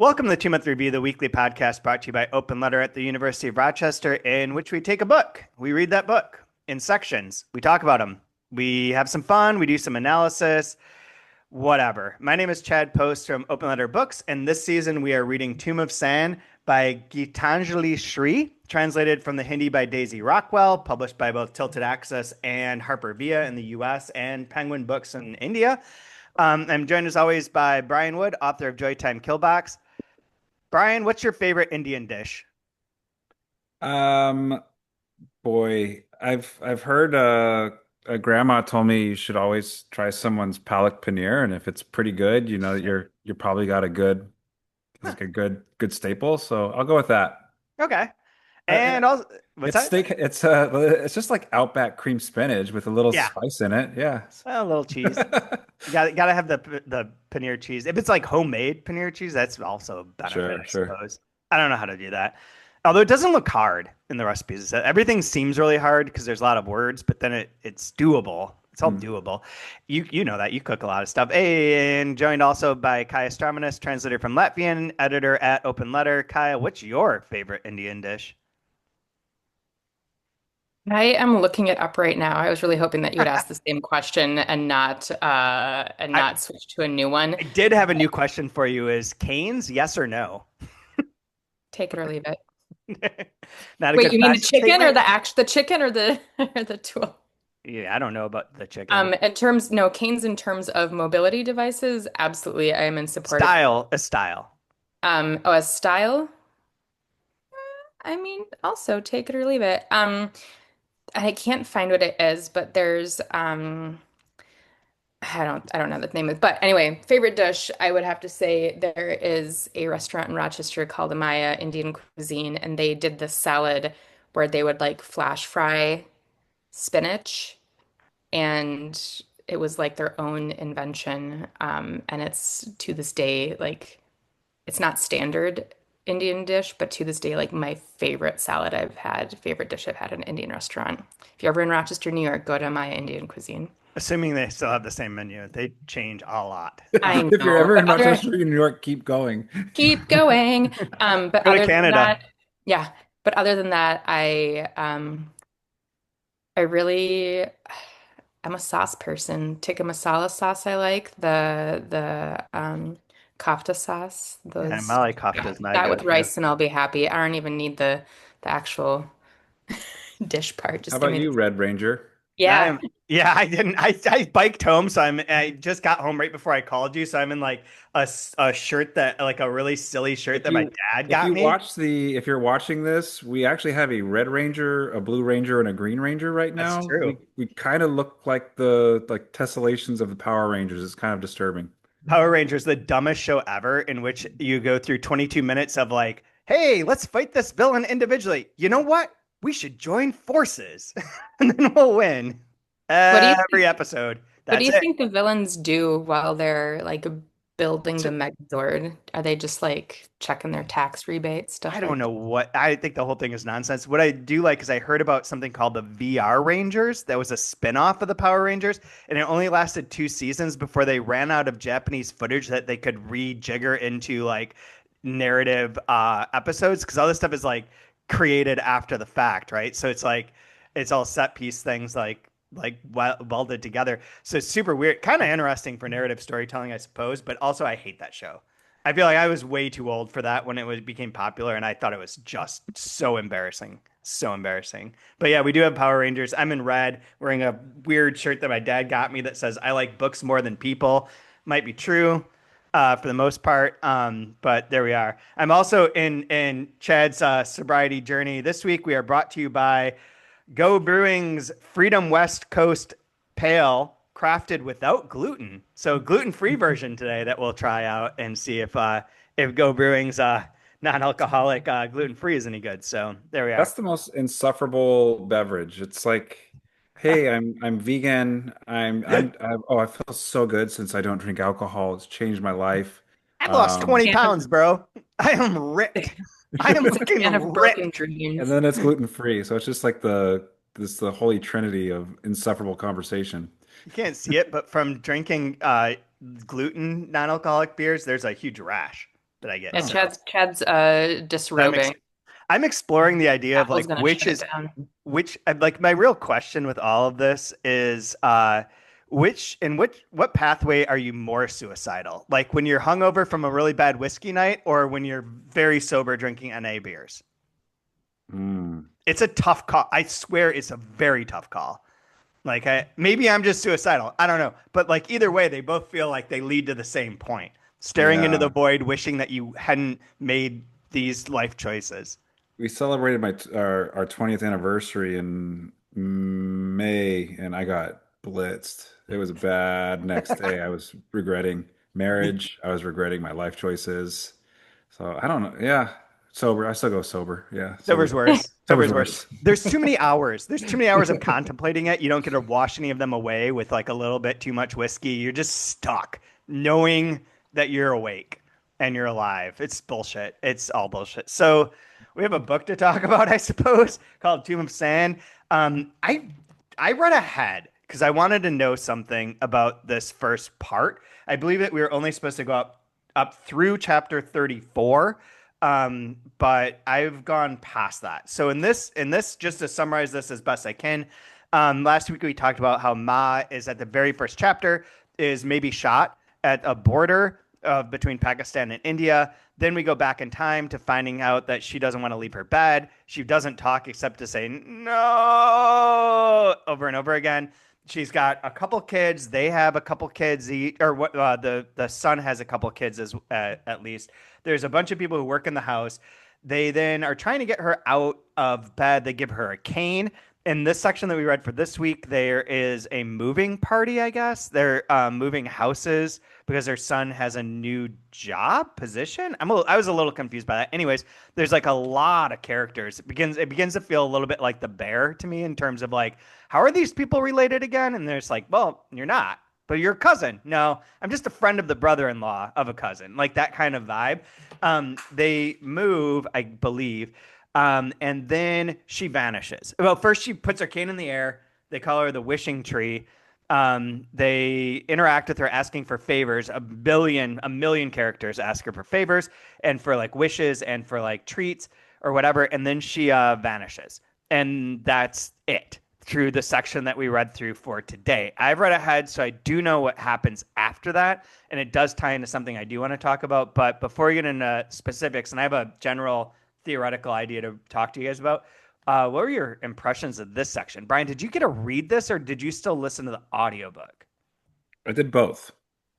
Welcome to the 2 Month Review, the weekly podcast brought to you by Open Letter at the University of Rochester, in which we take a book. We read that book in sections. We talk about them. We have some fun. We do some analysis, whatever. My name is Chad Post from Open Letter Books, and this season we are reading Tomb of Sand by Geetanjali Shree, translated from the Hindi by Daisy Rockwell, published by both Tilted Access and Harper Via in the US and Penguin Books in India. I'm joined as always by Brian Wood, author of Joytime Killbox. Brian, what's your favorite Indian dish? Um, Boy, I've heard a grandma told me you should always try someone's palak paneer, and if it's pretty good, you know that you're probably got a good Huh, like a good staple. So I'll go with that. okay. Uh, And also, what's it's that? steak. It's just like Outback cream spinach with a little Yeah, spice in it. Yeah. well, a little cheese. You gotta have the paneer cheese. If it's like homemade paneer cheese, that's also a benefit, Sure, I sure. suppose. I don't know how to do that. Although it doesn't look hard in the recipes. Everything seems really hard because there's a lot of words, but then it's doable. It's all Hmm. doable. You know that you cook a lot of stuff. Hey, and joined also by Kaya Stramanis, translator from Latvian, editor at Open Letter. Kaya, what's your favorite Indian dish? I am looking it up right now. I was really hoping that you would ask the same question and I not switch to a new one. I did have a new question for you. Is Cane's yes or no? Take it or leave it. Not a Wait, good you mean the fashion chicken or statement? the chicken or the or the tool? Yeah, I don't know about the chicken. In terms, no, canes in terms of mobility devices, absolutely, I am in support of. A style. A style. I mean, also take it or leave it. I can't find what it is, but there's I don't know the name of it. But anyway, favorite dish, I would have to say there is a restaurant in Rochester called Amaya Indian Cuisine, and they did this salad where they would like flash fry spinach, and it was like their own invention. And it's to this day, like it's not standard Indian dish, but to this day, like my favorite salad I've had, favorite dish I've had in an Indian restaurant. If you're ever in Rochester, New York, go to Amaya Indian Cuisine. Assuming they still have the same menu, they change a lot. I If you're know, ever but in other Rochester, New York, keep going. keep going. But Go to other than Canada. that, yeah. But other than that, I really I'm a sauce person. Tikka masala sauce I like. The kofta sauce. Yeah, Those Malai kofta yeah, is my that with go-to. rice and I'll be happy. I don't even need the actual dish part. How Just give about me you, the Red Ranger? yeah. I'm yeah, I didn't I biked home, so I just got home right before I called you, so I'm in like a shirt that like a really silly shirt If that my you dad if got you me. watch the if you're watching this, we actually have a Red Ranger, a Blue Ranger, and a Green Ranger right That's now. true. We kind of look like the like tessellations of the Power Rangers. It's kind of disturbing. Power Rangers, the dumbest show ever, in which you go through 22 minutes of like, hey, let's fight this villain individually. You know what? We should join forces and then we'll win What do you every think? episode. What do That's you it. think the villains do while they're like building the So Megazord? Are they just like checking their tax rebates, I stuff don't like know what I think the whole thing is nonsense. What I do like is I heard about something called the VR Rangers that was a spin-off of the Power Rangers, and it only lasted 2 seasons before they ran out of Japanese footage that they could rejigger into like narrative episodes because all this stuff is like created after the fact, right? So it's like it's all set piece things like welded together. So it's super weird, kind of interesting for narrative storytelling, I suppose, but also I hate that show. I feel like I was way too old for that when it was became popular, and I thought it was just so embarrassing, so embarrassing. But yeah, we do have Power Rangers. I'm in red, wearing a weird shirt that my dad got me that says "I like books more than people." Might be true for the most part, but there we are. I'm also in Chad's sobriety journey. This week we are brought to you by Go Brewing's Freedom West Coast Pale, crafted without gluten. So gluten-free version today that we'll try out and see if Go Brewing's non-alcoholic gluten-free is any good. So there we are. That's the most insufferable beverage. It's like, hey, I'm vegan. I feel so good since I don't drink alcohol. It's changed my life. I lost Um, 20 can of pounds, bro. I am ripped. I am it's a looking can of broken ripped. and dreams. then it's gluten free. So it's just like the holy trinity of insufferable conversation. You can't see it, but from drinking gluten non-alcoholic beers, there's a huge rash. that I get. Yeah, Oh, Chad's So I'm ex disrobing. I'm exploring the idea of Apple's like gonna shut it down. which like my real question with all of this is which what pathway are you more suicidal? Like when you're hungover from a really bad whiskey night or when you're very sober drinking NA beers? mm. It's a tough call. I swear it's a very tough call. Like maybe I'm just suicidal. I don't know. But like either way, they both feel like they lead to the same point. Staring into the Yeah. void, wishing that you hadn't made these life choices. We celebrated our 20th anniversary in May, and I got blitzed. It was a bad next day. I was regretting marriage. I was regretting my life choices. So I don't know. Yeah, sober. I still go sober. Yeah, Sober's worse. sober's Sober's worse. worse. There's too many hours. There's too many hours of contemplating it. You don't get to wash any of them away with like a little bit too much whiskey. You're just stuck knowing that you're awake and you're alive. It's bullshit. It's all bullshit. So we have a book to talk about, I suppose, called Tomb of Sand. I read ahead because I wanted to know something about this first part. I believe that we were only supposed to go up through chapter 34, but I've gone past that. So in this, just to summarize this as best I can, last week we talked about how Ma is at the very first chapter is maybe shot at a border between Pakistan and India. Then we go back in time to finding out that she doesn't want to leave her bed. She doesn't talk except to say no over and over again. She's got a couple kids. They have a couple kids each, or what? The son has a couple kids as at least. There's a bunch of people who work in the house. They then are trying to get her out of bed. They give her a cane. In this section that we read for this week, there is a moving party, I guess. They're moving houses because their son has a new job position. I was a little confused by that. Anyways, there's like a lot of characters. It begins to feel a little bit like The Bear to me in terms of like, how are these people related again? And there's like, well, you're not, but you're a cousin. No, I'm just a friend of the brother-in-law of a cousin, like that kind of vibe. They move, I believe, and then she vanishes. Well, first she puts her cane in the air. They call her the wishing tree. They interact with her asking for favors. A million characters ask her for favors and for like wishes and for like treats or whatever. And then she vanishes. And that's it through the section that we read through for today. I've read ahead, so I do know what happens after that. And it does tie into something I do want to talk about. But before we get into specifics, and I have a general theoretical idea to talk to you guys about. What were your impressions of this section? Brian, did you get to read this or did you still listen to the audiobook? I did both.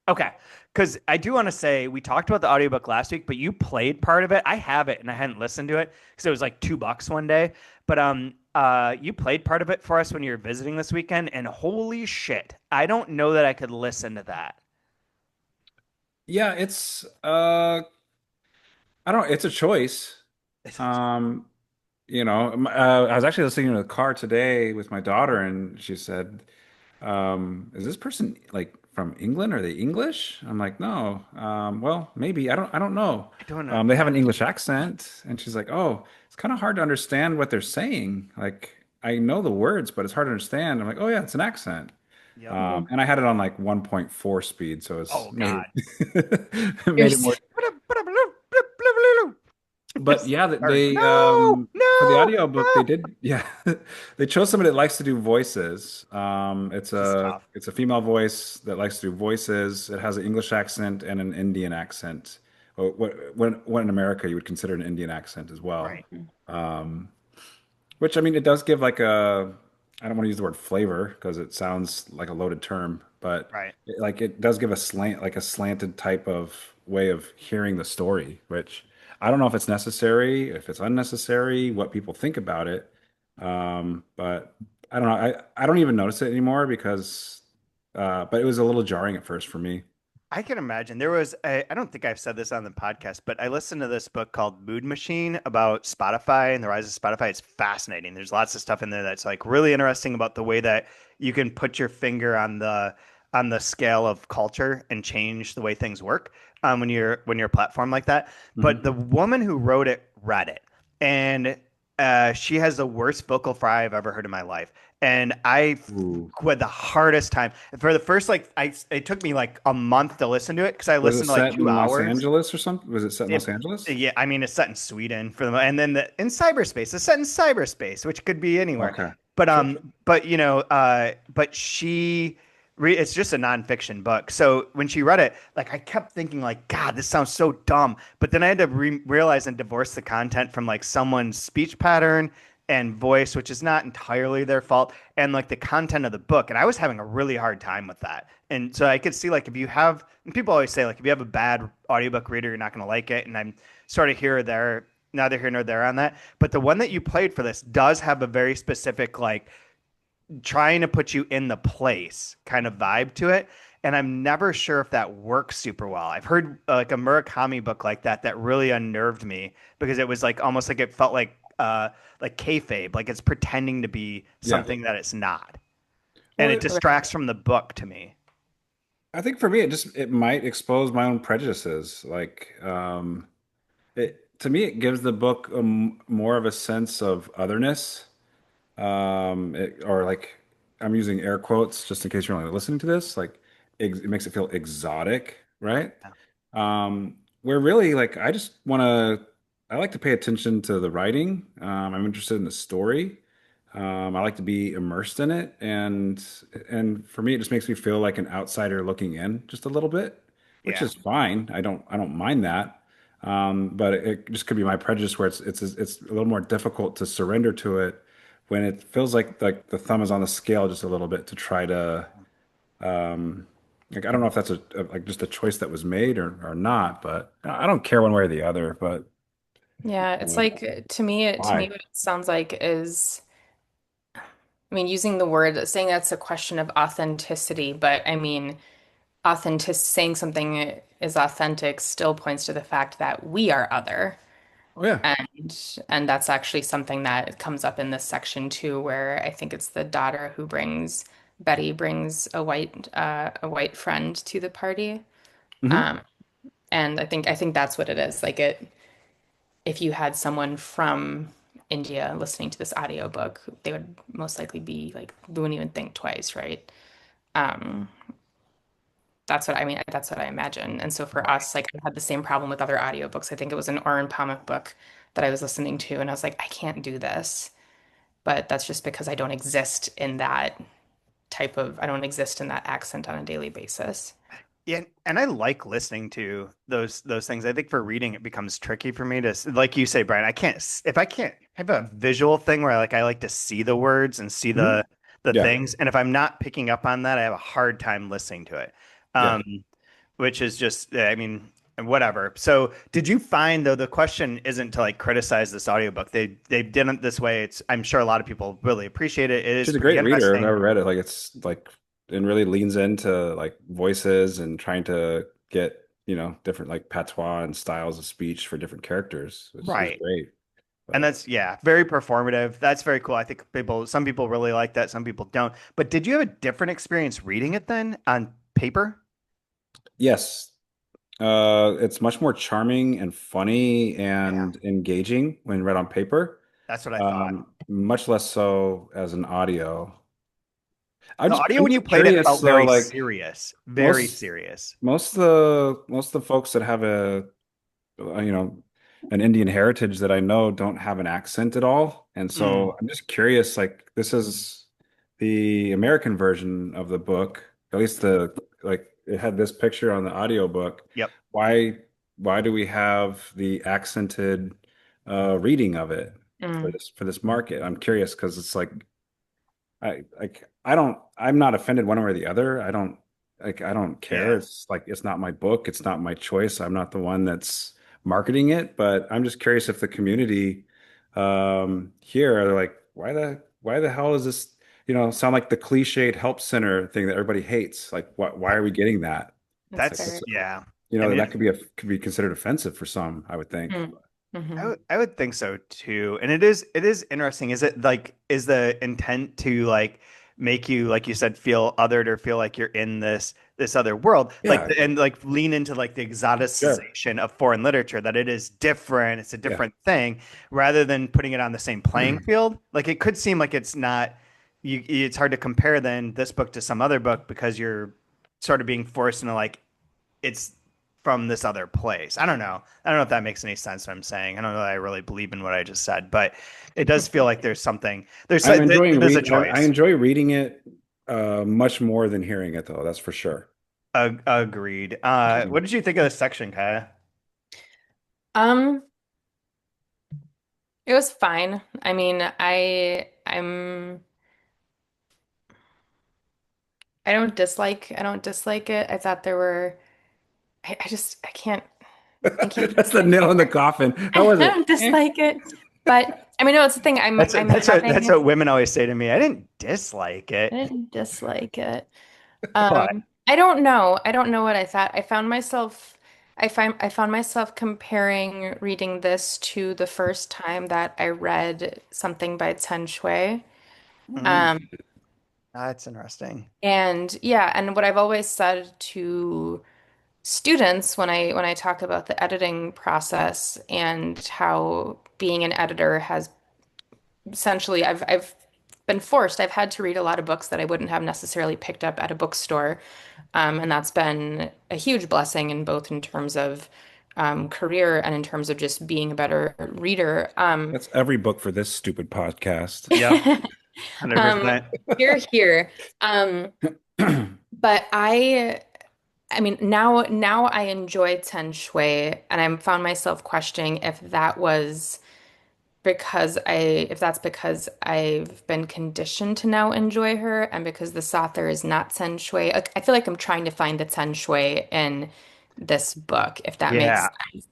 Okay. Because I do want to say we talked about the audiobook last week, but you played part of it. I have it and I hadn't listened to it because it was like $2 one day. But you played part of it for us when you were visiting this weekend, and holy shit, I don't know that I could listen to that. Yeah, it's I don't. It's a choice. Um, I was actually listening to the car today with my daughter, and she said, "Is this person like from England? Are they English?" I'm like, "No. Well, maybe. I don't know. I don't know. They Yeah. have an English accent." And she's like, "Oh, it's kind of hard to understand what they're saying. Like, I know the words, but it's hard to understand." I'm like, "Oh yeah, it's an accent." Yep. And I had it on like 1.4 speed, so it's Oh, made God. it You're made it more. But yeah, Or, they no, for the no, audiobook they no. did, yeah. They chose somebody that likes to do voices. It's This is a tough. it's a female voice that likes to do voices. It has an English accent and an Indian accent. When in America you would consider an Indian accent as well. Right. Um, which I mean, it does give like I don't want to use the word flavor because it sounds like a loaded term, but Right. it does give a slant, like a slanted type of way of hearing the story, which I don't know if it's necessary, if it's unnecessary, what people think about it. But I don't know. I don't even notice it anymore because, but it was a little jarring at first for me. I can imagine. I don't think I've said this on the podcast, but I listened to this book called Mood Machine about Spotify and the rise of Spotify. It's fascinating. There's lots of stuff in there that's like really interesting about the way that you can put your finger on the scale of culture and change the way things work when you're a platform like that. But Hmm. the woman who wrote it read it. And She has the worst vocal fry I've ever heard in my life, and Ooh. had the hardest time for the first like I. It took me like a month to listen to it because I Was it listened to like set two in Los hours. Angeles or something? Was it set in Los It, Angeles? yeah, I mean it's set in Sweden for the and then in cyberspace. It's set in cyberspace, which could be anywhere. Okay. But Sure, sure. but it's just a nonfiction book. So when she read it, like I kept thinking like, God, this sounds so dumb. But then I had to realize and divorce the content from like someone's speech pattern and voice, which is not entirely their fault, and like the content of the book. And I was having a really hard time with that. And so I could see like if you have, and people always say like if you have a bad audiobook reader, you're not going to like it. And I'm sort of here or there, neither here nor there on that. But the one that you played for this does have a very specific like trying to put you in the place kind of vibe to it. And I'm never sure if that works super well. I've heard like a Murakami book like that that really unnerved me because it was like almost like it felt like kayfabe, like it's pretending to be Yeah. something that it's not, and Well, it distracts from the book to me. I think for me, it might expose my own prejudices. Like, it to me, it gives the book more of a sense of otherness. Or like I'm using air quotes just in case you're only listening to this. Like, it makes it feel exotic, right? Where really, like, I like to pay attention to the writing. I'm interested in the story. I like to be immersed in it, and for me, it just makes me feel like an outsider looking in just a little bit, which Yeah. is fine. I don't mind that. But it just could be my prejudice where it's a little more difficult to surrender to it when it feels like the thumb is on the scale just a little bit to try to um, like I don't know if that's like just a choice that was made or not, but I don't care one way or the other. But Yeah, it's uh, like to me why? what it sounds like is I mean using the word saying that's a question of authenticity, but I mean authentic saying something is authentic still points to the fact that we are other. Oh yeah. And that's actually something that comes up in this section too, where I think it's the daughter who brings Betty brings a white friend to the party. Hmm. Um, and I think that's what it is. Like it if you had someone from India listening to this audiobook, they would most likely be like they wouldn't even think twice, right? Um, that's what I mean. That's what I imagine. And so for Right. us, like I had the same problem with other audiobooks. I think it was an Oren Pamuk book that I was listening to, and I was like, I can't do this. But that's just because I don't exist in that I don't exist in that accent on a daily basis. Yeah, and I like listening to those things. I think for reading it becomes tricky for me to like you say, Brian. I can't if I can't have a visual thing where I like to see the words and see Hmm. the Yeah. things, and if I'm not picking up on that, I have a hard time listening to it. Yeah. Um, which is just, I mean, whatever. So, did you find though the question isn't to like criticize this audiobook? They did it this way. It's I'm sure a lot of people really appreciate it. It is She's a pretty great reader. I've interesting. never read it. Like it's like and really leans into like voices and trying to get, different like patois and styles of speech for different characters. It was Right. great. And But that's yeah, very performative. That's very cool. I think some people really like that, some people don't. But did you have a different experience reading it then on paper? yes, it's much more charming and funny Yeah, and engaging when read on paper. that's what I thought. Much less so as an audio. The audio I'm when you just played it curious felt though, very like serious, very most serious. most of the folks that have uh, you know, an Indian heritage that I know don't have an accent at all. And Mm, so I'm just curious, like this is the American version of the book, at least like it had this picture on the audiobook. yep. Why why do we have the accented reading of it Mm, for this market? I'm curious because it's I'm not offended one way or the other. I don't care. Yeah. It's like it's not my book, it's not my choice. I'm not the one that's marketing it, but I'm just curious if the community here are like, why the hell is this, sound like the cliched help center thing that everybody hates? Like why are we getting that? that's Like fair. That's yeah. I that mean, could be considered offensive for some, I would think. Mm, hmm I would think so too. And it is interesting. Is it like is the intent to like make you like you said feel othered or feel like you're in this this other world, like Yeah, and like lean into like the sure. exoticization of foreign literature, that it is different, it's a Yeah. different thing, rather than putting it on the same playing field. Like it could seem like it's not it's hard to compare then this book to some other book because you're sort of being forced into like it's from this other place. I don't know. I don't know if that makes any sense what I'm saying. I don't know that I really believe in what I just said, but it does feel like there's something I'm enjoying there's a read. I choice. enjoy reading it much more than hearing it, though. That's for sure. Agreed. What did you think of this section, Kaya? Um, it was fine. I mean, I don't dislike it. I thought there were I can't That's the nail in the coffin. How I was it? don't dislike it. But I mean, no, it's the thing. I'm That's having what women always say to me. I didn't dislike I it, didn't dislike it. but I don't know. I don't know what I thought. I found myself comparing reading this to the first time that I read something by Chen Shui. mm, Um, that's interesting. and yeah, and what I've always said to students when I talk about the editing process and how being an editor has essentially I've been forced. I've had to read a lot of books that I wouldn't have necessarily picked up at a bookstore. And that's been a huge blessing in both in terms of career and in terms of just being a better reader. That's every book for this stupid podcast. Yep, Um, 100%. here, here. Um, but I mean, now I enjoy Chen Shui, and I found myself questioning if that was if that's because I've been conditioned to now enjoy her and because this author is not Chen Shui. I feel like I'm trying to find the Chen Shui in this book, if that makes Yeah. sense.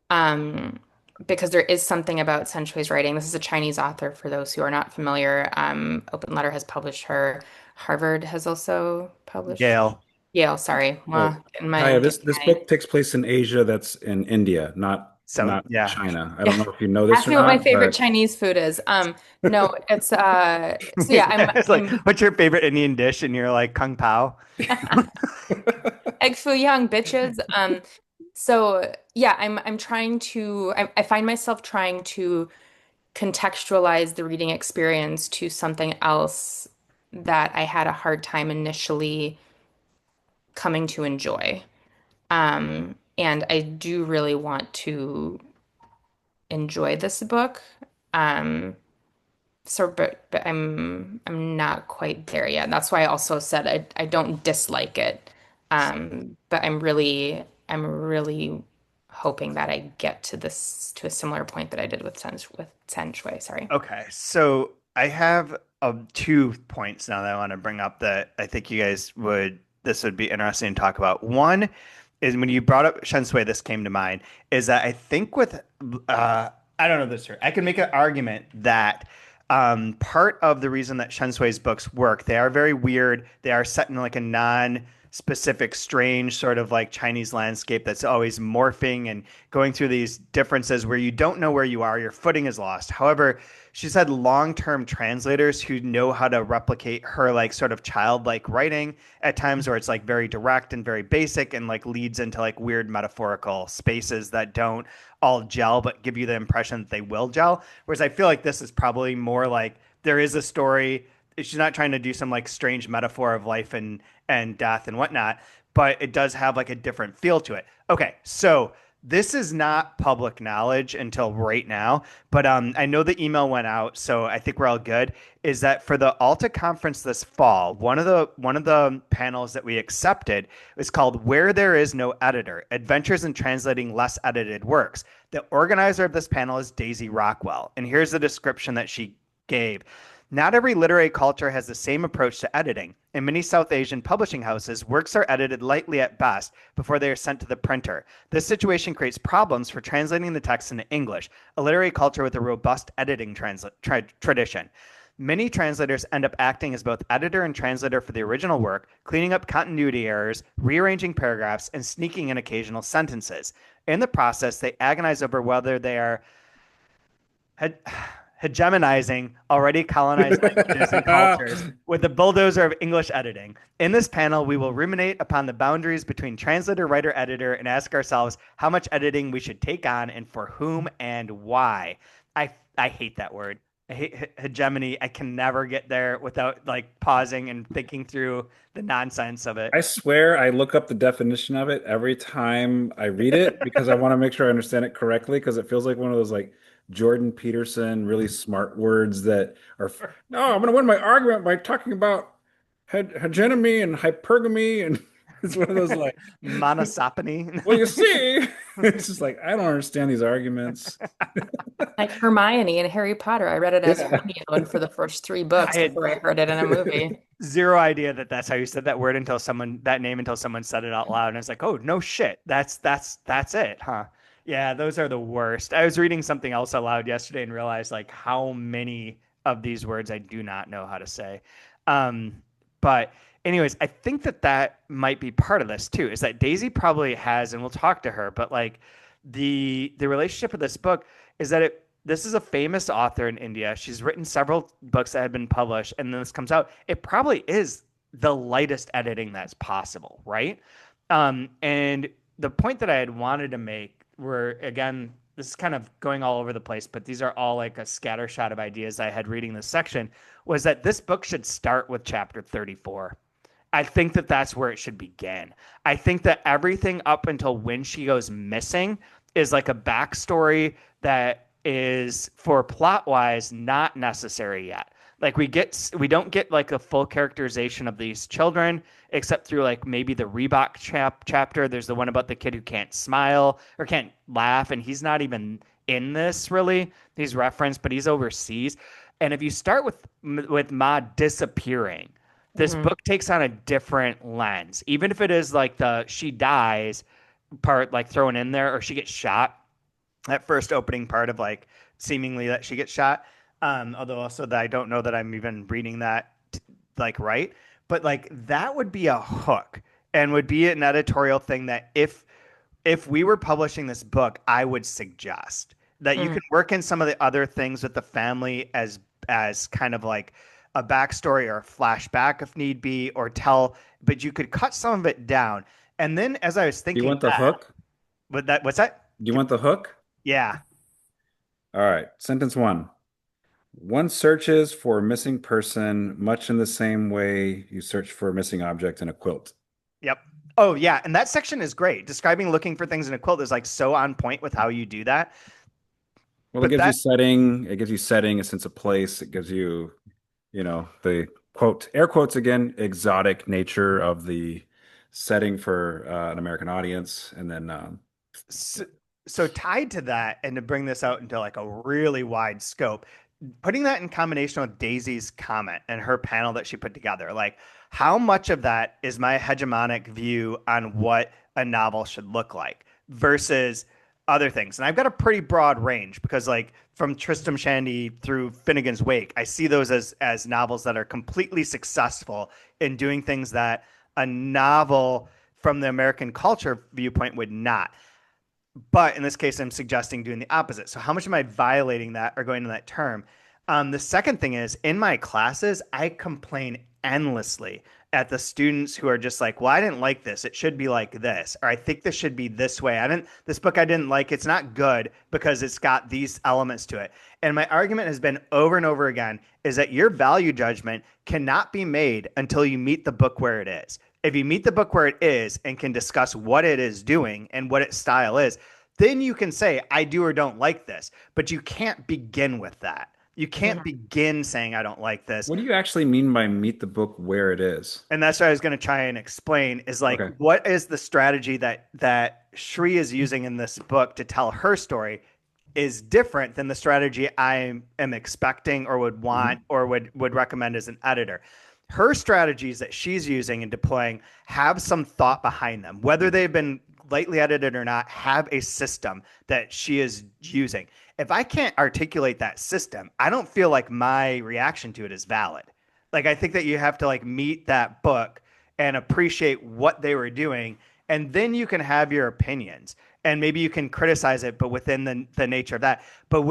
Um, because there is something about Chen Shui's writing. This is a Chinese author for those who are not familiar. Open Letter has published her. Harvard has also published. Yale. Yale, sorry. Well, Kaya, this Getting book takes place in Asia, that's in India, So not yeah. China. I don't my know if you know this Ask or me what my not, favorite but Chinese food is. No, it's so yeah, It's like, I'm what's your favorite Indian dish? And you're like Kung Pao. egg foo young bitches. So yeah, I'm trying to I find myself trying to contextualize the reading experience to something else that I had a hard time initially coming to enjoy. And I do really want to enjoy this book. Um, but I'm not quite there yet. That's why I also said I don't dislike it. But I'm really hoping that I get to this to a similar point that I did with Sen Shui. Sorry. Okay, so I have 2 points now that I want to bring up that I think you guys would this would be interesting to talk about. One is when you brought up Shen Sui, this came to mind, is that I think with I don't know this here. I can make an argument that part of the reason that Shen Sui's books work, they are very weird. They are set in like a non-specific, strange sort of like Chinese landscape that's always morphing and going through these differences where you don't know where you are. Your footing is lost. However, she's had long-term translators who know how to replicate her like sort of childlike writing at times where it's like very direct and very basic and like leads into like weird metaphorical spaces that don't all gel but give you the impression that they will gel. Whereas I feel like this is probably more like there is a story. She's not trying to do some like strange metaphor of life and death and whatnot, but it does have like a different feel to it. Okay, so this is not public knowledge until right now, but I know the email went out, so I think we're all good. Is that for the Alta conference this fall? One of the panels that we accepted is called "Where There Is No Editor: Adventures in Translating Less Edited Works." The organizer of this panel is Daisy Rockwell, and here's the description that she gave. Not every literary culture has the same approach to editing. In many South Asian publishing houses, works are edited lightly at best before they are sent to the printer. This situation creates problems for translating the text into English, a literary culture with a robust editing tradition. Many translators end up acting as both editor and translator for the original work, cleaning up continuity errors, rearranging paragraphs, and sneaking in occasional sentences. In the process, they agonize over whether they are hegemonizing already colonized languages and cultures with the bulldozer of English editing. In this panel, we will ruminate upon the boundaries between translator, writer, editor, and ask ourselves how much editing we should take on and for whom and why. I hate that word. I hate hegemony. I can never get there without like pausing and thinking through the nonsense of it. I swear I look up the definition of it every time I read it because I want to make sure I understand it correctly because it feels like one of those like Jordan Peterson really smart words that are no, I'm going to win my argument by talking about hegemony and hypergamy and it's one of those like Monosopony. well you see it's just like I don't understand these arguments. Like Hermione in Harry Potter. I read it as Yeah. Hermione for the first three books I had before I heard it in a movie. zero idea that that's how you said that word until that name until someone said it out loud, and it's like, oh no shit, that's it, huh? Yeah, those are the worst. I was reading something else aloud yesterday and realized like how many of these words I do not know how to say. But anyways, I think that might be part of this too. Is that Daisy probably has, and we'll talk to her, but like the relationship of this book is that this is a famous author in India. She's written several books that have been published, and then this comes out. It probably is the lightest editing that's possible, right? And the point that I had wanted to make were, again, this is kind of going all over the place, but these are all like a scatter shot of ideas I had reading this section, was that this book should start with chapter 34. I think that that's where it should begin. I think that everything up until when she goes missing is like a backstory that is for plot wise not necessary yet. Like we don't get like a full characterization of these children except through like maybe the Reebok chapter. There's the one about the kid who can't smile or can't laugh, and he's not even in this really. He's referenced, but he's overseas. And if you start with Ma disappearing, this book takes on a different lens. Even if it is like the she dies part like thrown in there or she gets shot, that first opening part of like seemingly that she gets shot. Although also that I don't know that I'm even reading that like right, but like that would be a hook and would be an editorial thing that if we were publishing this book, I would suggest that you can work in some of the other things with the family as kind of like a backstory or a flashback if need be, or but you could cut some of it down. And then as I was You thinking want the hook? What's that? Do you want the hook? Yeah. All right. Sentence one. One searches for a missing person much in the same way you search for a missing object in a quilt. Yep. Oh yeah. And that section is great. Describing looking for things in a quilt is like so on point with how you do that. Well, it But gives you setting, a sense of place. It gives you, the quote, air quotes again, exotic nature of the setting for an American audience. And then so tied to that, and to bring this out into like a really wide scope, putting that in combination with Daisy's comment and her panel that she put together, like how much of that is my hegemonic view on what a novel should look like versus other things. And I've got a pretty broad range because like from Tristram Shandy through Finnegan's Wake, I see those as novels that are completely successful in doing things that a novel from the American culture viewpoint would not. But in this case, I'm suggesting doing the opposite. So how much am I violating that or going to that term? The second thing is in my classes, I complain endlessly at the students who are just like, well, I didn't like this. It should be like this. Or I think this should be this way. This book I didn't like. It's not good because it's got these elements to it. And my argument has been over and over again is that your value judgment cannot be made until you meet the book where it is. If you meet the book where it is and can discuss what it is doing and what its style is, then you can say, I do or don't like this. But you can't begin with that. You can't begin saying, I don't like this. what do you actually mean by meet the book where it is? And that's what I was going to try and explain is like, Okay. what is the strategy that Shree is using in this book to tell her story is different than the strategy I am expecting or would want or would recommend as an editor. Her strategies that she's using and deploying have some thought behind them, whether they've been lightly edited or not, have a system that she is using. If I can't articulate that system, I don't feel like my reaction to it is valid. Like, I think that you have to like meet that book and appreciate what they were doing. And then you can have your opinions and maybe you can criticize it, but within the nature of that. But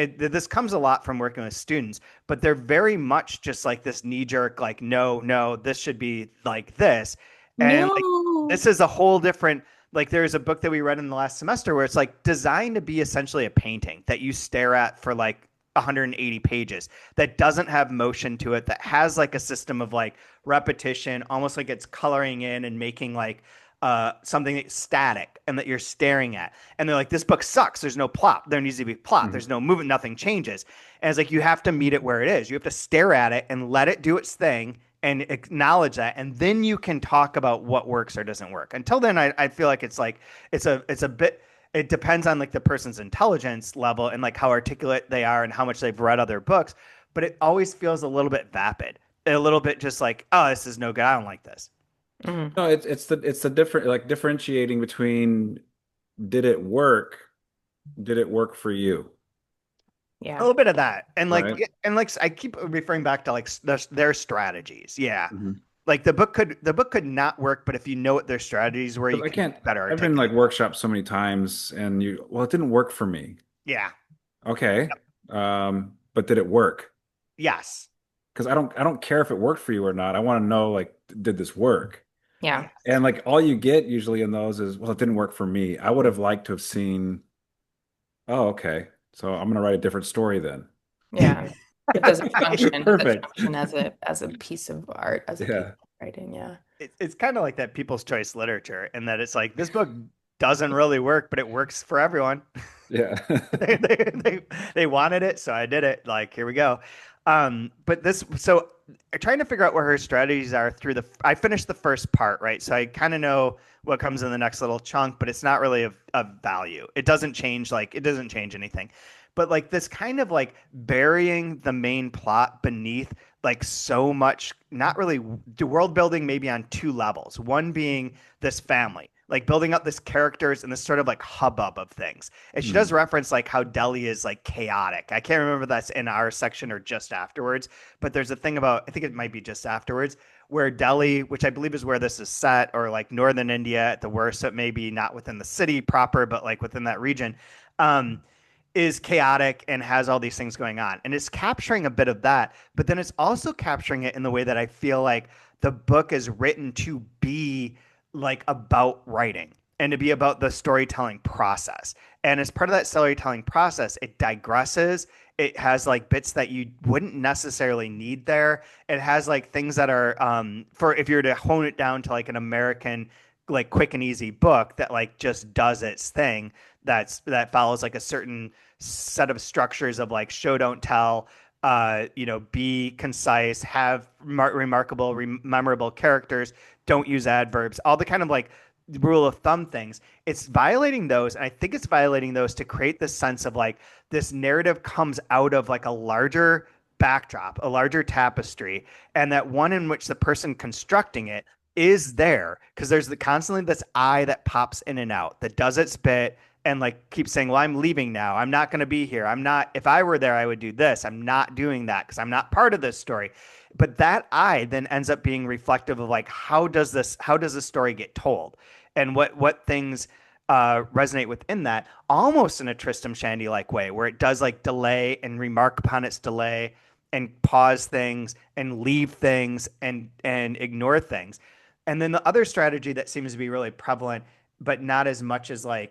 this comes a lot from working with students, but they're very much just like this knee jerk, like, no, no, this should be like this. And like, No. this is a whole different, like, there's a book that we read in the last semester where it's like designed to be essentially a painting that you stare at for like 180 pages, that doesn't have motion to it, that has like a system of like repetition, almost like it's coloring in and making like something that's static and that you're staring at. And they're like, this book sucks. There's no plot. There needs to be plot. Mhm. There's no movement. Nothing changes. And it's like, you have to meet it where it is. You have to stare at it and let it do its thing and acknowledge that. And then you can talk about what works or doesn't work. Until then, I feel like it's like, it's a bit, it depends on like the person's intelligence level and like how articulate they are and how much they've read other books. But it always feels a little bit vapid, a little bit just like, oh, this is no good. I don't like this. Mhm. No, it's the different, like, differentiating between, did it work? Did it work for you? A Yeah. little bit of that, and like, Right? and like, I keep referring back to like their strategies. Yeah, Mhm. like the book could not work, but if you know what their strategies were, you Because I can can't, better I've been articulate. like workshopped so many times, and well, it didn't work for me. Yeah. Okay. But did it work? Yes. Because I don't care if it worked for you or not. I want to know, like, did this work? Yeah. Yes. And like all you get usually in those is, well, it didn't work for me. I would have liked to have seen, oh, okay. So I'm gonna write a different story then. Yeah. But does it function? Does it Perfect. function as a piece of art, as a piece Yeah. of writing? Yeah. It's kind of like that people's choice literature, and that it's like this book doesn't really work, but it works for everyone. Yeah. They wanted it, so I did it. Like, here we go. But this, so trying to figure out what her strategies are through I finished the first part, right? So I kind of know what comes in the next little chunk, but it's not really of value. It doesn't change, like, it doesn't change anything. But like this kind of like burying the main plot beneath like so much, not really the world building, maybe on two levels. One being this family, like building up this characters and this sort of like hubbub of things. And she does Mhm. reference like how Delhi is like chaotic. I can't remember if that's in our section or just afterwards, but there's a thing about, I think it might be just afterwards, where Delhi, which I believe is where this is set, or like northern India at the worst, so it may be not within the city proper, but like within that region, um, is chaotic and has all these things going on. And it's capturing a bit of that, but then it's also capturing it in the way that I feel like the book is written to be like about writing and to be about the storytelling process. And as part of that storytelling process, it digresses. It has like bits that you wouldn't necessarily need there. It has like things that are for if you were to hone it down to like an American like quick and easy book that like just does its thing, that follows like a certain set of structures of like show don't tell, be concise, have remarkable memorable characters, don't use adverbs, all the kind of like rule of thumb things. It's violating those, and I think it's violating those to create this sense of like this narrative comes out of like a larger backdrop, a larger tapestry, and that one in which the person constructing it is there because there's constantly this eye that pops in and out that does its bit and like keeps saying, well, I'm leaving now. I'm not going to be here. I'm not, if I were there, I would do this. I'm not doing that because I'm not part of this story. But that I then ends up being reflective of like, how does this story get told? And what things resonate within that, almost in a Tristram Shandy like way, where it does like delay and remark upon its delay and pause things and leave things and ignore things. And then the other strategy that seems to be really prevalent, but not as much as I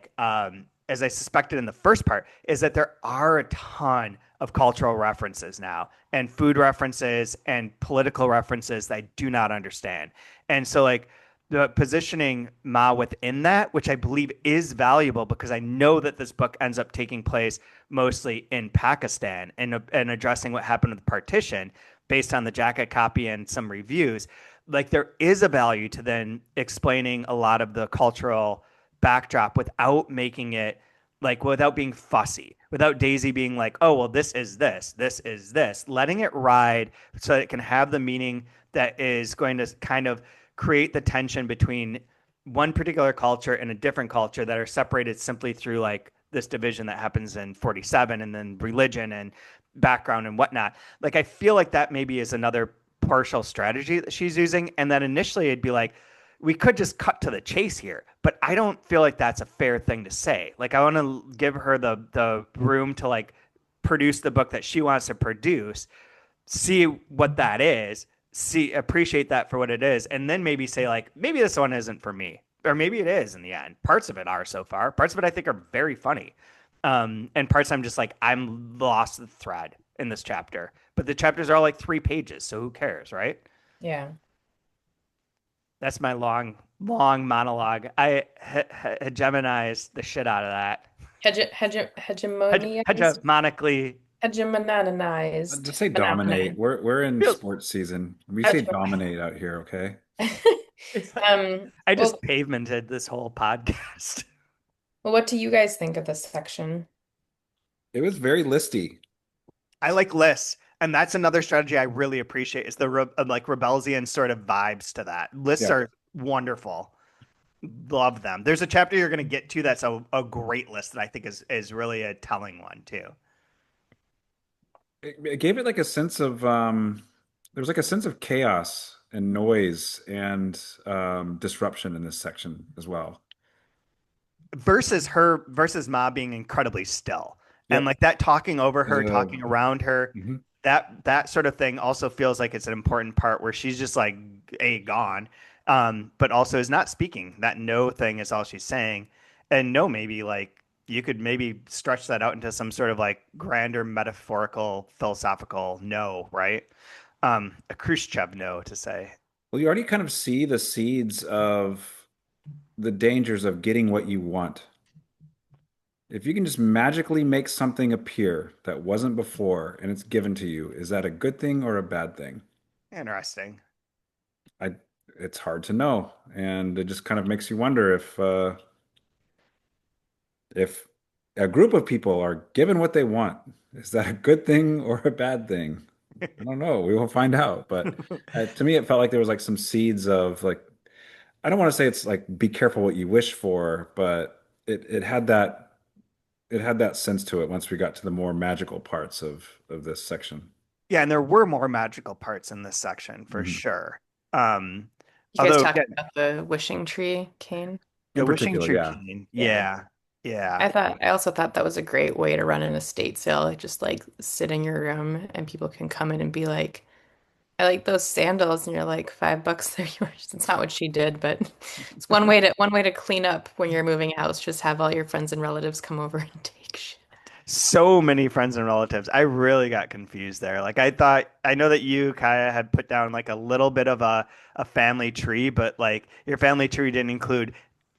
suspected in the first part, is that there are a ton of cultural references now and food references and political references that I do not understand. And so like the positioning Ma within that, which I believe is valuable because I know that this book ends up taking place mostly in Pakistan and addressing what happened with the partition based on the jacket copy and some reviews. Like there is a value to then explaining a lot of the cultural backdrop without making it like without being fussy, without Daisy being like, oh, well, this is this, letting it ride so that it can have the meaning that is going to kind of create the tension between one particular culture and a different culture that are separated simply through like this division that happens in 47 and then religion and background and whatnot. Like, I feel like that maybe is another partial strategy that she's using. And that initially it'd be like, we could just cut to the chase here, but I don't feel like that's a fair thing to say. Like, I want to give her the room to like produce the book that she wants to produce, see what that is, see appreciate that for what it is, and then maybe say like maybe this one isn't for me, or maybe it is in the end. Parts of it are so far. Parts of it I think are very funny, and parts I'm just like I'm lost the thread in this chapter. But the chapters are all like 3 pages, so who cares, right? Yeah. That's my long monologue. I hegemonized the shit out of that. Hegemonized, Hegemonically. hegemonized, Just say dominate. phenomenon. We're in sports season. We say dominate out here, okay? It's like I Well, just pavemented this whole podcast. what do you guys think of this section? It was very listy. I like lists, and that's another strategy I really appreciate is the like Rebelsian sort of vibes to that. Lists Yeah. are wonderful. Love them. There's a chapter you're going to get to that's a great list that I think is really a telling one too. It gave it like a sense of there was like a sense of chaos and noise and disruption in this section as well. Versus Ma being incredibly still and Yep. like that talking over her, Uh, talking around her. mhm. That sort of thing also feels like it's an important part where she's just like a gone, but also is not speaking. That no thing is all she's saying, and no maybe like you could maybe stretch that out into some sort of like grander metaphorical philosophical no, right? A Khrushchev no to say. Well, you already kind of see the seeds of the dangers of getting what you want. If you can just magically make something appear that wasn't before and it's given to you, is that a good thing or a bad thing? Interesting. I, it's hard to know, and it just kind of makes you wonder if a group of people are given what they want, is that a good thing or a bad thing? I don't know. We will find out. But to me, it felt like there was like some seeds of like, I don't want to say it's like be careful what you wish for, but it had that sense to it once we got to the more magical parts of this section. Yeah, and there were more magical parts in this section for Mhm. sure. Um, You guys although talking again, about the wishing tree cane? In the wishing particular, tree yeah. cane, Yeah. yeah, yeah. I also thought that was a great way to run an estate sale. Just like sit in your room and people can come in and be like, I like those sandals, and you're like, $5, they're yours. It's not what she did, but it's one way to clean up when you're moving house. Just have all your friends and relatives come over and take shit. So many friends and relatives. I really got confused there. Like I thought, I know that you, Kaya, had put down like a little bit of a family tree, but like your family tree didn't include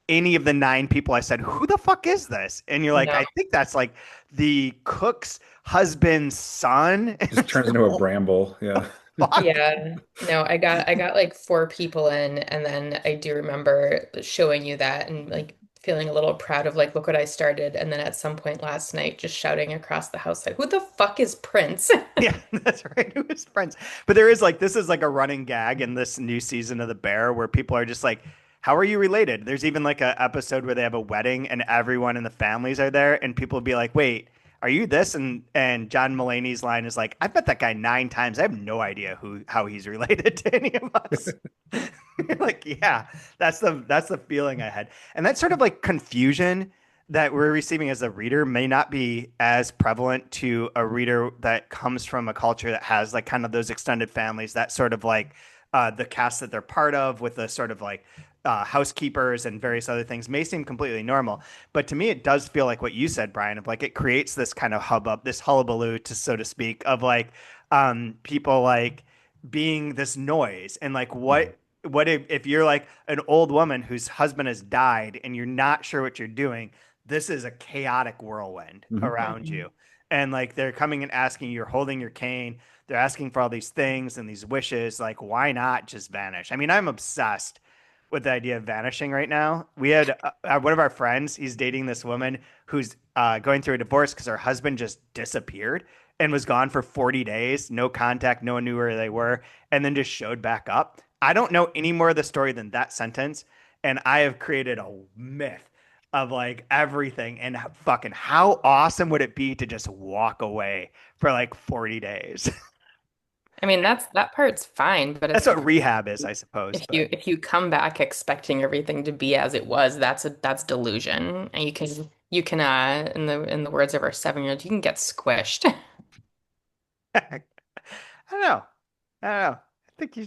any of the 9 people. I said, "Who the fuck is this?" And you're like, No. "I think that's like the cook's husband's son." And Just it's turns like, into a "Oh, bramble. Yeah. fuck." Yeah, no, I got like 4 people in, and then I do remember showing you that and like feeling a little proud of like, look what I started. And then at some point last night, just shouting across the house, like, who the fuck is Prince? Yeah, that's right. It was friends. But there is like this is like a running gag in this new season of The Bear where people are just like, "How are you related?" There's even like a episode where they have a wedding and everyone in the families are there, and people will be like, "Wait, are you this?" And John Mulaney's line is like, "I've met that guy 9 times. I have no idea who how he's related to any of us." Like, yeah, that's the feeling I had, and that sort of like confusion that we're receiving as a reader may not be as prevalent to a reader that comes from a culture that has like kind of those extended families, that sort of like the cast that they're part of with the sort of like housekeepers and various other things may seem completely normal. But to me, it does feel like what you said, Brian, of like it creates this kind of hubbub, this hullabaloo, to so to speak, of like people like being this noise and like what if you're like an old woman whose husband has died and you're not sure what you're doing, this is a chaotic whirlwind Mhm. around you. And like they're coming and asking, you're holding your cane, they're asking for all these things and these wishes. Like, why not just vanish? I mean, I'm obsessed with the idea of vanishing right now. We had one of our friends, he's dating this woman who's going through a divorce because her husband just disappeared and was gone for 40 days, no contact, no one knew where they were, and then just showed back up. I don't know any more of the story than that sentence. And I have created a myth of like everything. And fucking how awesome would it be to just walk away for like 40 days? I mean, that part's fine, but That's what rehab is, I suppose. But if you come back expecting everything to be as it was, that's delusion. And you can You can, in the words of our 7-year-old, you can get squished. I don't know. I don't know.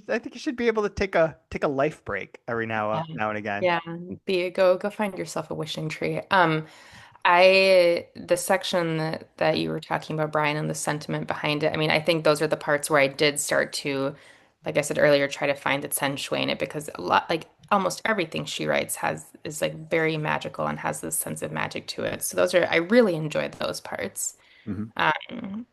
I think you should be able to take a life break every Yeah. now and again. Yeah, go find yourself a wishing tree. The section that you were talking about, Brian, and the sentiment behind it. I mean, I think those are the parts where I did start to, like I said earlier, try to find the feng shui in it because a lot, like almost everything she writes is like very magical and has this sense of magic to it. So those are, I really enjoyed those parts. Hmm. Um,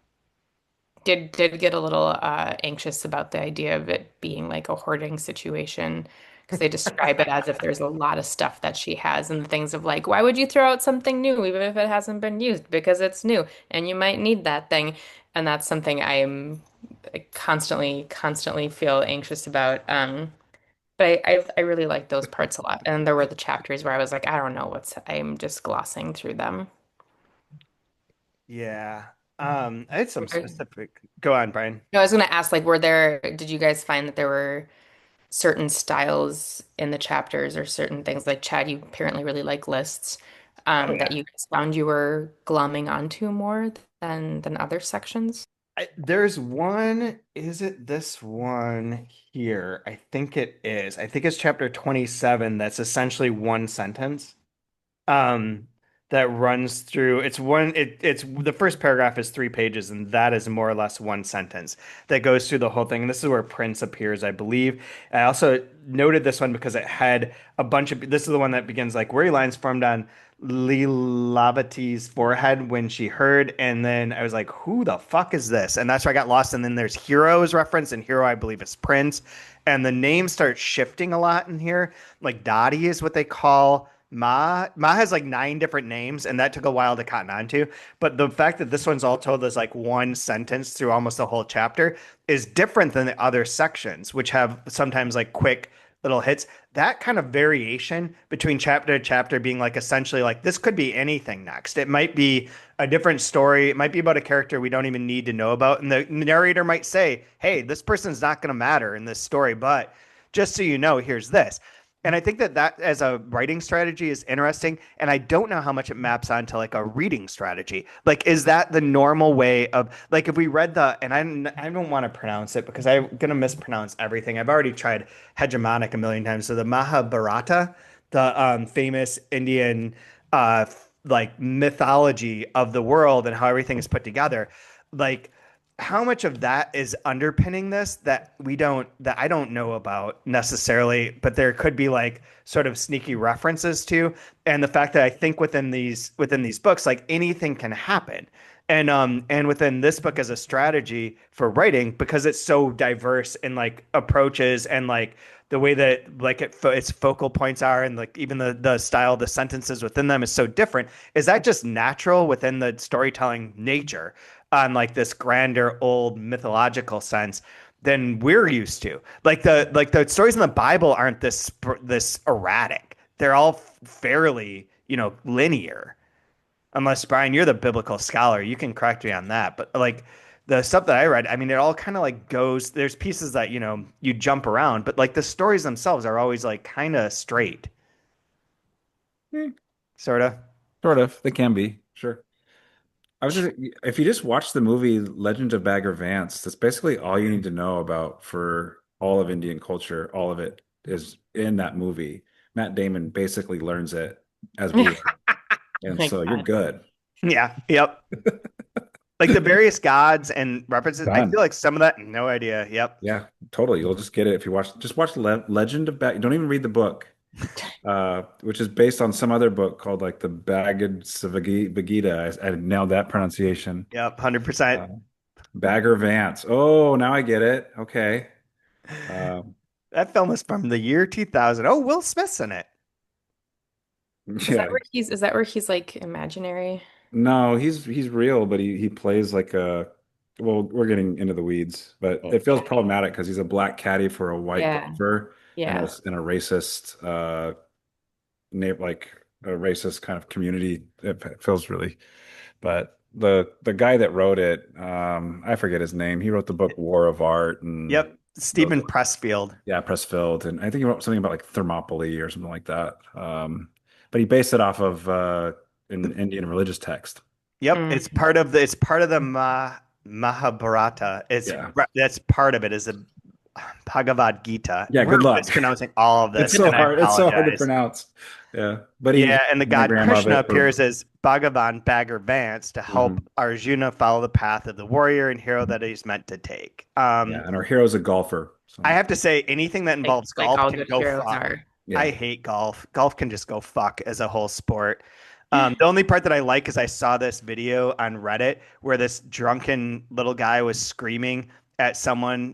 did get a little anxious about the idea of it being like a hoarding situation because they describe it as if there's a lot of stuff that she has and things of like, why would you throw out something new even if it hasn't been used? Because it's new and you might need that thing. And that's something I constantly feel anxious about. But I really like those parts a lot. And there were the chapters where I was like, I don't know I'm just glossing through them. Yeah. I had some specific. Go on, Brian. No, I was going to ask, like, did you guys find that there were certain styles in the chapters or certain things like Chad, you apparently really like lists, Oh that yeah. you found you were glomming onto more than other sections? There's one. Is it this one here? I think it is. I think it's chapter 27. That's essentially one sentence. um that runs through it's the first paragraph is 3 pages, and that is more or less one sentence that goes through the whole thing. And this is where Prince appears, I believe. I also noted this one because it had a bunch of this is the one that begins like weary lines formed on Lilavati's forehead when she heard, and then I was like, who the fuck is this? And that's where I got lost. And then there's Hero's reference, and Hero I believe is Prince, and the names start shifting a lot in here. Like Dottie is what they call Ma. Ma has like 9 different names, and that took a while to cotton on to. But the fact that this one's all told as like one sentence through almost the whole chapter is different than the other sections, which have sometimes like quick little hits. That kind of variation between chapter to chapter being like essentially like this could be anything next. It might be a different story. It might be about a character we don't even need to know about. And the narrator might say, hey, this person's not going to matter in this story, but just so you know, here's this. And I think that as a writing strategy is interesting. And I don't know how much it maps onto like a reading strategy. Like, is that the normal way of like if we read and I don't want to pronounce it because I'm gonna mispronounce everything. I've already tried hegemonic a million times. So the Mahabharata, the famous Indian like mythology of the world and how everything is put together, like how much of that is underpinning this that I don't know about necessarily, but there could be like sort of sneaky references to, and the fact that I think within these books, like anything can happen. And within this book as a strategy for writing, because it's so diverse in like approaches and like the way that like its focal points are, and like even the style of the sentences within them is so different. Is that just natural within the storytelling nature on like this grander old mythological sense than we're used to? Like the stories in the Bible aren't this erratic. They're all fairly, linear. Unless Brian, you're the biblical scholar, you can correct me on that. But like the stuff that I read, I mean, it all kind of like goes. There's pieces that you jump around, but like the stories themselves are always like kind of straight, Eh, sort of. sort of. They can be, sure. I was just, if you just watch the movie Legend of Bagger Vance, that's basically all you need to know about for all of Indian culture. All of it is in that movie. Matt Damon basically learns it as we learn, Oh and my so you're God. good. Yeah. Yep. Like the various gods and references. I feel Done. like some of that, no idea. Yep. Yeah, totally. You'll just get it if you watch Legend of Bag. Don't even read the book, which is based on some other book called like the Bhagavad Gita. I nailed that pronunciation. Yep. 100%. Uh, Bagger Vance. Oh, now I get it. Okay. Um, That film is from the year 2000. Oh, Will Smith's in it. yeah. Is that where he's like imaginary? No, he's real, but he plays like a. Well, we're getting into the weeds, but it feels problematic because he's a black caddy for a white Yeah. golfer Yeah. in a racist like a racist kind of community. It feels really, but the guy that wrote it, I forget his name. He wrote the book War of Art and Yep. those, Stephen Pressfield. yeah, Pressfield, and I think he wrote something about like Thermopylae or something like that. But he based it off of in Indian religious text. Yep, Mm. it's part of the Mahabharata. Yeah. That's part of it is the Bhagavad Gita. Yeah, We're good luck. mispronouncing all of It's this, so and I hard. It's so hard to apologize. pronounce. Yeah. But he Yeah, and the an god anagram of Krishna it for appears as Bhagavan Bagger Vance to help Mhm. Arjuna follow the path of the warrior and hero that he's meant to take. Yeah, and our hero's a golfer. I So have to say, anything that involves Like golf all can good go heroes fuck. are. I yeah. hate golf. Golf can just go fuck as a whole sport. The only part that I like is I saw this video on Reddit where this drunken little guy was screaming at someone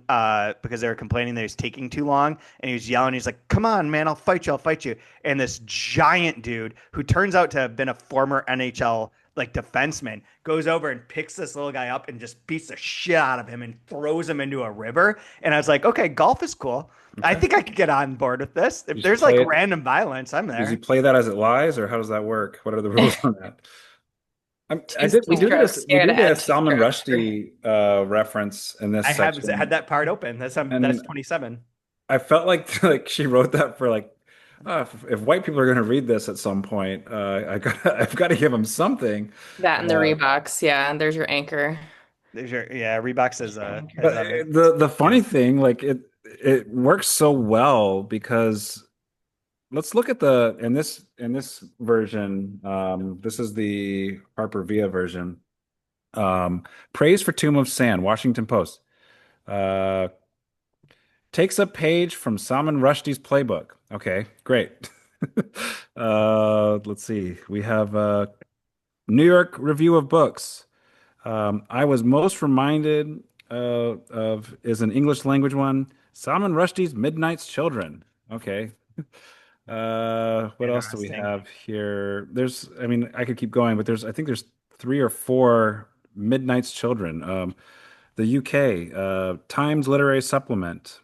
because they were complaining that he was taking too long, and he was yelling. He's like, "Come on, man! I'll fight you! I'll fight you!" And this giant dude, who turns out to have been a former NHL like defenseman, goes over and picks this little guy up and just beats the shit out of him and throws him into a river. And I was like, "Okay, golf is cool. I Okay. think I could get on board with this. If You just there's like play it. random violence, I'm Does he there." play that as it lies, or how does that work? What are the rules on that? I did. Two strokes, We scared do get a ahead, two Salman strokes. Rushdie reference in this I have had section, that part open. That's and 27. I felt like like she wrote that for like if white people are going to read this at some point, I've got to give them something. That and the Uh, Reeboks. Yeah, and there's your anchor. There's your yeah, Reeboks is Your a anchor. is but a the funny thing, like it works so well because let's look at the in this version. This is the Harper Via version. Um, Praise for Tomb of Sand, Washington Post. Uh, Takes a page from Salman Rushdie's playbook. Okay, great. Let's see. We have New York Review of Books. I was most reminded of is an English language one. Salman Rushdie's Midnight's Children. Okay. What else do we interesting. have here? There's, I mean, I could keep going, but I think there's three or four Midnight's Children. The UK, Times Literary Supplement.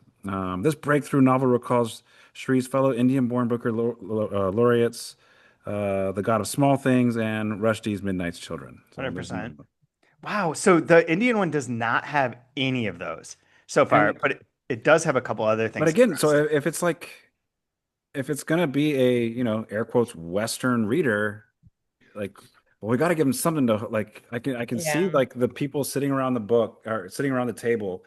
This breakthrough novel recalls Shree's fellow Indian-born Booker laureates, The God of Small Things, and Rushdie's Midnight's Children. So there's 100%. another. Wow. So the Indian one does not have any of those so far, And but it does have a couple other but things again, so interesting. if it's like if it's gonna be a air quotes Western reader, like well we got to give them something to like I can see Yeah. like the people sitting around the book or sitting around the table.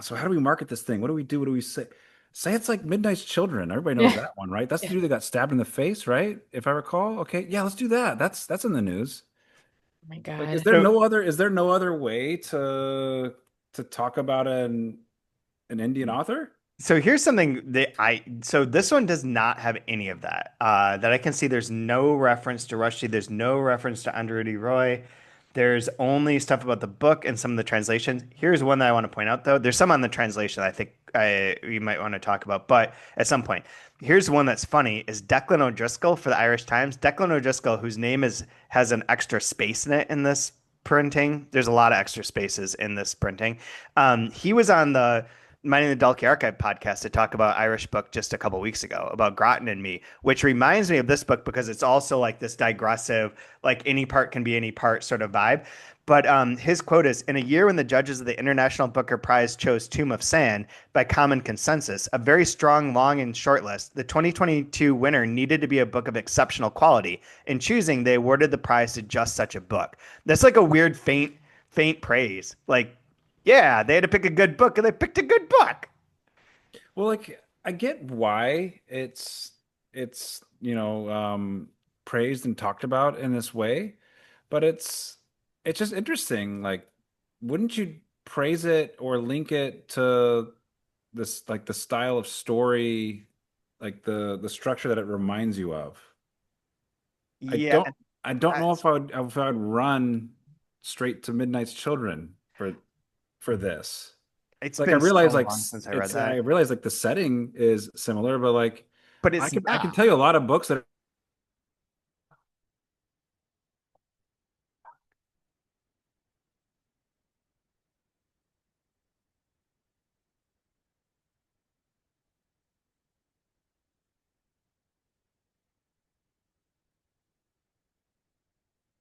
So how do we market this thing? What do we do? What do we say? Say it's like Midnight's Children. Everybody knows Yeah. that one, right? That's the Yeah. dude that got stabbed in the face, right? If I recall. Okay, yeah, let's do that. That's in the news. Oh my Like, God. So is there no other way to talk about an Indian author? So here's something that so this one does not have any of that. That I can see there's no reference to Rushdie, there's no reference to Underwoody Roy. There's only stuff about the book and some of the translations. Here's one that I want to point out though. There's some on the translation I think we might want to talk about, but at some point. Here's one that's funny is Declan O'Driscoll for the Irish Times. Declan O'Driscoll, whose name has an extra space in it in this printing. There's a lot of extra spaces in this printing. He was on the Mining the Dalkey Archive podcast to talk about Irish book just a couple weeks ago about Groton and Me, which reminds me of this book because it's also like this digressive, like any part can be any part sort of vibe. But his quote is in a year when the judges of the International Booker Prize chose Tomb of Sand by common consensus, a very strong long and short list, the 2022 winner needed to be a book of exceptional quality. In choosing, they awarded the prize to just such a book. That's like a weird, faint praise. Like, yeah, they had to pick a good book and they picked a good book. Well, like I get why it's praised and talked about in this way, but it's just interesting. Like, wouldn't you praise it or link it to this like the style of story, like the structure that it reminds you of? I Yeah, don't I don't know that's, if I would run straight to Midnight's Children for this. it's Like I been realize so like long since I read it's I that, realize like the setting is similar, but like but it's I can not. tell you a lot of books that are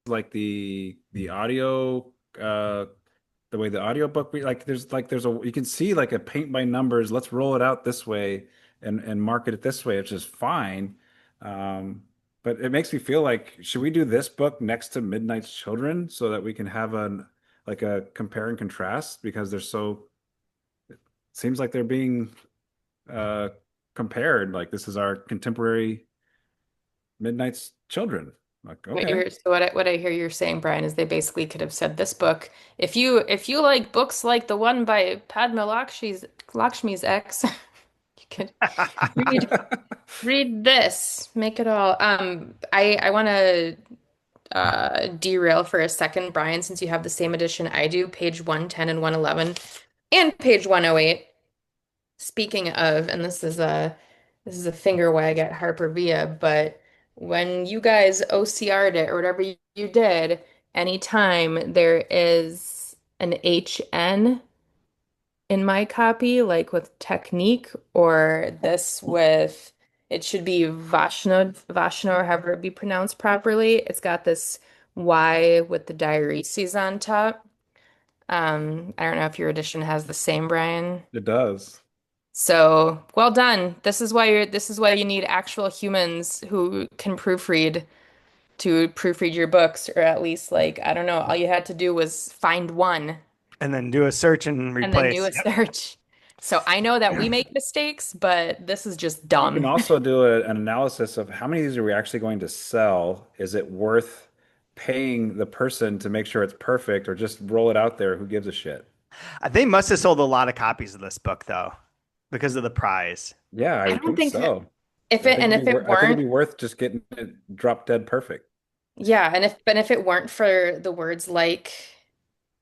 like the audio the way the audiobook like there's a you can see like a paint by numbers, let's roll it out this way and market it this way, which is fine. Um But it makes me feel like, should we do this book next to Midnight's Children so that we can have a compare and contrast because they're so seems like they're being uh compared. Like this is our contemporary Midnight's Children. Like, okay. So what I hear you're saying, Brian, is they basically could have said this book. If you like books like the one by Padma Lakshmi's ex, you could read read this. Make it all. I want to derail for a second, Brian, since you have the same edition I do, page 110 and 111, and page 108. Speaking of, and this is a finger wag at Harper Via, but when you guys OCR'd it or whatever you did, anytime there is an HN in my copy, like with technique, or this with it should be Vashno, or however it be pronounced properly. It's got this Y with the diaereses on top. I don't know if your edition has the same, Brian. It does. So, well done. This is why you need actual humans who can proofread to proofread your books, or at least like, I don't know, all you had to do was find one And then do a search and and then do replace. a search. So I know that we make mistakes, but this is just You can dumb. also do an analysis of how many of these are we actually going to sell? Is it worth paying the person to make sure it's perfect or just roll it out there? Who gives a shit? They must have sold a lot of copies of this book though, because of the prize. Yeah, I I would don't think think so. if it and if it I think it'd weren't, be worth just getting it drop dead perfect. yeah, and if it weren't for the words like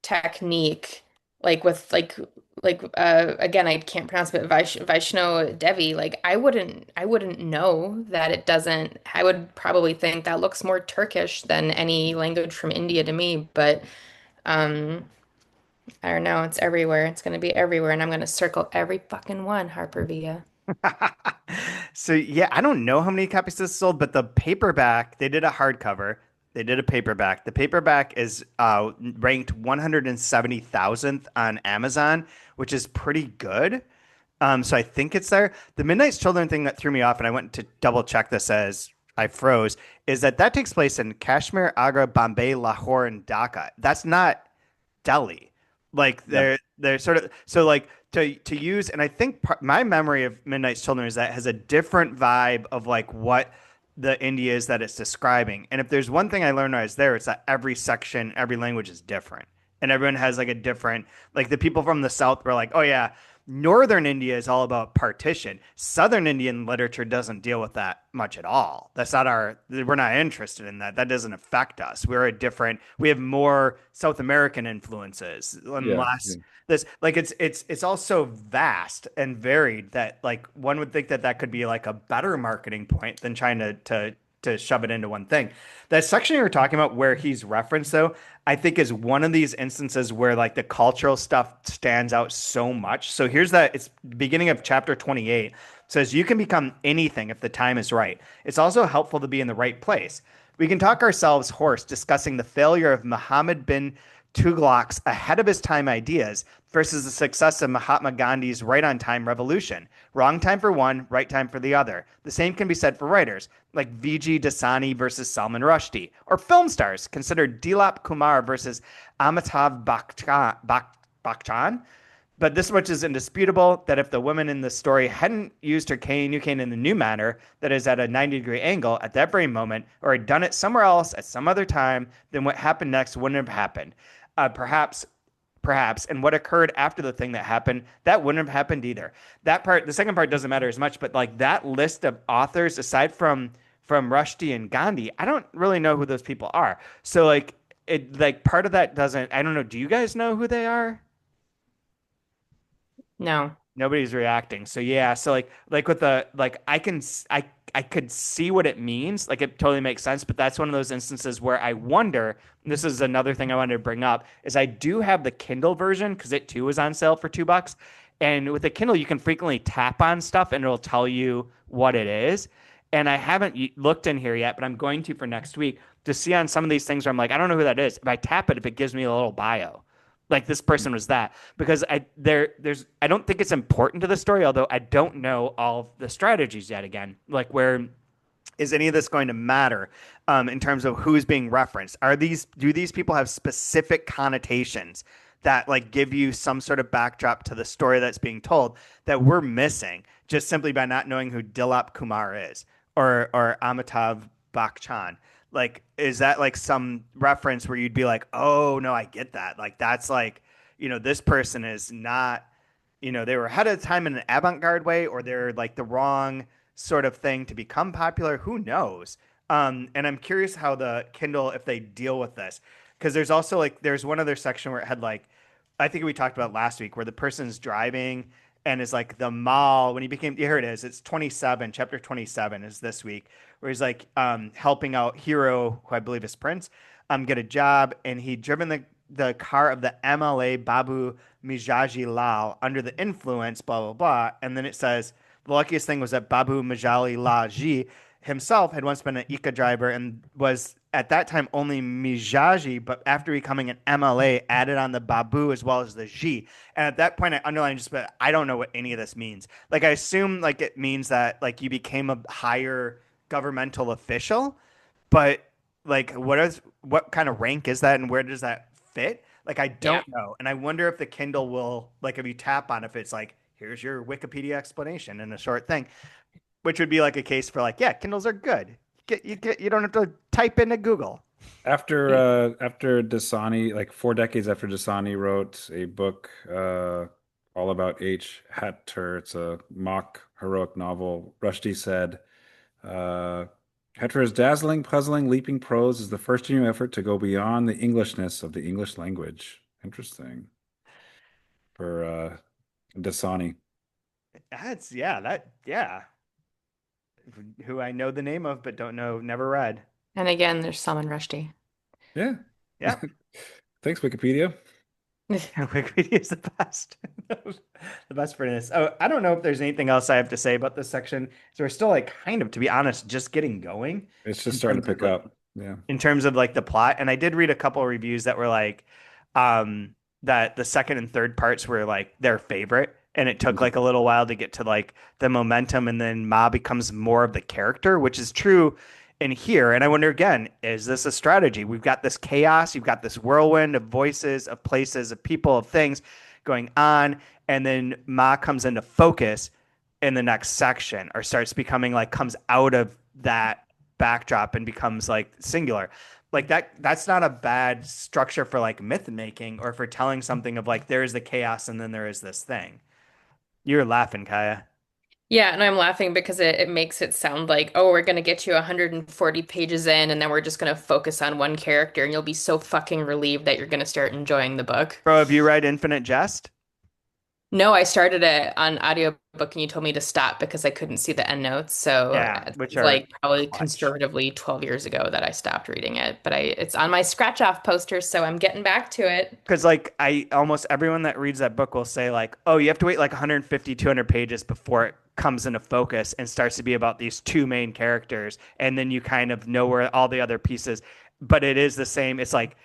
technique, like with again, I can't pronounce it, but Vaishno Devi, like I wouldn't know that it doesn't. I would probably think that looks more Turkish than any language from India to me, but um I don't know, it's everywhere. It's gonna be everywhere, and I'm gonna circle every fucking one, Harper Via. So yeah, I don't know how many copies this sold, but the paperback, they did a hardcover, they did a paperback. The paperback is ranked 170,000th on Amazon, which is pretty good. So I think it's there. The Midnight's Children thing that threw me off, and I went to double check this as I froze, is that takes place in Kashmir, Agra, Bombay, Lahore, and Dhaka. That's not Delhi. Like Yeah. they're sort of so like to use, and I think my memory of Midnight's Children is that it has a different vibe of like what the India is that it's describing. And if there's one thing I learned when I was there, it's that every section, every language is different, and everyone has like a different. Like the people from the south were like, oh yeah, Northern India is all about partition. Southern Indian literature doesn't deal with that much at all. That's not our, we're not interested in that. That doesn't affect us. We're a different, we have more South American influences and Yeah. Yeah. less this, like it's all so vast and varied that like one would think that that could be like a better marketing point than trying to shove it into one thing. That section you were talking about where he's referenced though, I think is one of these instances where like the cultural stuff stands out so much. So here's that it's beginning of chapter 28 says you can become anything if the time is right. It's also helpful to be in the right place. We can talk ourselves hoarse discussing the failure of Muhammad bin Tughlaq's ahead of his time ideas versus the success of Mahatma Gandhi's right on time revolution. Wrong time for one, right time for the other. The same can be said for writers, like Vijay Dasani versus Salman Rushdie, or film stars, consider Dilip Kumar versus Amitabh Bachchan. But this much is indisputable that if the woman in the story hadn't used her new cane in the new manner, that is at a 90-degree angle at that very moment, or had done it somewhere else at some other time, then what happened next wouldn't have happened. Perhaps, and what occurred after the thing that happened, that wouldn't have happened either. That part, the second part doesn't matter as much, but like that list of authors, aside from Rushdie and Gandhi, I don't really know who those people are. So like it, like part of that doesn't. I don't know. Do you guys know who they are? No. Nobody's reacting. So yeah, so like with the like I could see what it means. Like it totally makes sense, but that's one of those instances where I wonder, and this is another thing I wanted to bring up, is I do have the Kindle version because it too is on sale for $2. And with the Kindle, you can frequently tap on stuff and it'll tell you what it is. And I haven't looked in here yet, but I'm going to for next week to see on some of these things where I'm like, I don't know who that is. If I tap it, if it gives me a little bio, like this person was that, because I don't think it's important to the story, although I don't know all of the strategies yet again, like where is any of this going to matter in terms of who's being referenced? Do these people have specific connotations that like give you some sort of backdrop to the story that's being told that we're missing just simply by not knowing who Dilip Kumar is or Amitav Bachchan? Like, is that like some reference where you'd be like, oh no, I get that. Like that's like, this person is not, they were ahead of the time in an avant-garde way, or they're like the wrong sort of thing to become popular. Who knows? And I'm curious how the Kindle, if they deal with this, because there's also like there's one other section where it had like, I think we talked about last week, where the person's driving and is like the mall when he became. Here it is. It's 27. Chapter 27 is this week, where he's like helping out Hero, who I believe is Prince, get a job, and he'd driven the car of the MLA Babu Mijaji Lal under the influence, blah, blah, blah. And then it says the luckiest thing was that Babu Mijali Lal Ji himself had once been an Ika driver and was at that time only Mijaji, but after becoming an MLA, added on the Babu as well as the Ji. And at that point, I underlined just, but I don't know what any of this means. Like, I assume like it means that like you became a higher governmental official, but like what kind of rank is that and where does that fit? Like I Yeah. don't know. And I wonder if the Kindle will like if you tap on if it's like here's your Wikipedia explanation in a short thing, which would be like a case for like, yeah, Kindles are good. You don't have to type into Google. After Dasani, like 4 decades after Dasani wrote a book all about H. Hatter, it's a mock heroic novel. Rushdie said, uh, Hetter's dazzling, puzzling, leaping prose is the first new effort to go beyond the Englishness of the English language. Interesting for Dasani. That's yeah. Who I know the name of but don't know, never read. And again, there's Salman Rushdie. Yeah. Yeah. Thanks, Wikipedia. Wikipedia is the best. The best for this. Oh, I don't know if there's anything else I have to say about this section. So we're still like kind of, to be honest, just getting going It's just in starting to terms of pick like up. Yeah. in terms of like the plot. And I did read a couple of reviews that were like that the second and third parts were like their favorite. And it took like a little while to get to like the momentum, and then Ma becomes more of the character, which is true in here. And I wonder again, is this a strategy? We've got this chaos, you've got this whirlwind of voices, of places, of people, of things going on, and then Ma comes into focus in the next section, or starts becoming like comes out of that backdrop and becomes like singular. Like that's not a bad structure for like myth making or for telling something of like there is the chaos and then there is this thing. You're laughing, Kaya. Yeah, and I'm laughing because it makes it sound like, oh, we're gonna get you 140 pages in, and then we're just gonna focus on one character, and you'll be so fucking relieved that you're gonna start enjoying the book. Bro, have you read Infinite Jest? No, I started it on audiobook and you told me to stop because I couldn't see the end notes. So Yeah, it which was are like probably clutch. conservatively 12 years ago that I stopped reading it. But it's on my scratch off poster, so I'm getting back to it. Because like I almost everyone that reads that book will say like, oh, you have to wait like 150, 200 pages before it comes into focus and starts to be about these two main characters, and then you kind of know where all the other pieces. But it is the same. It's like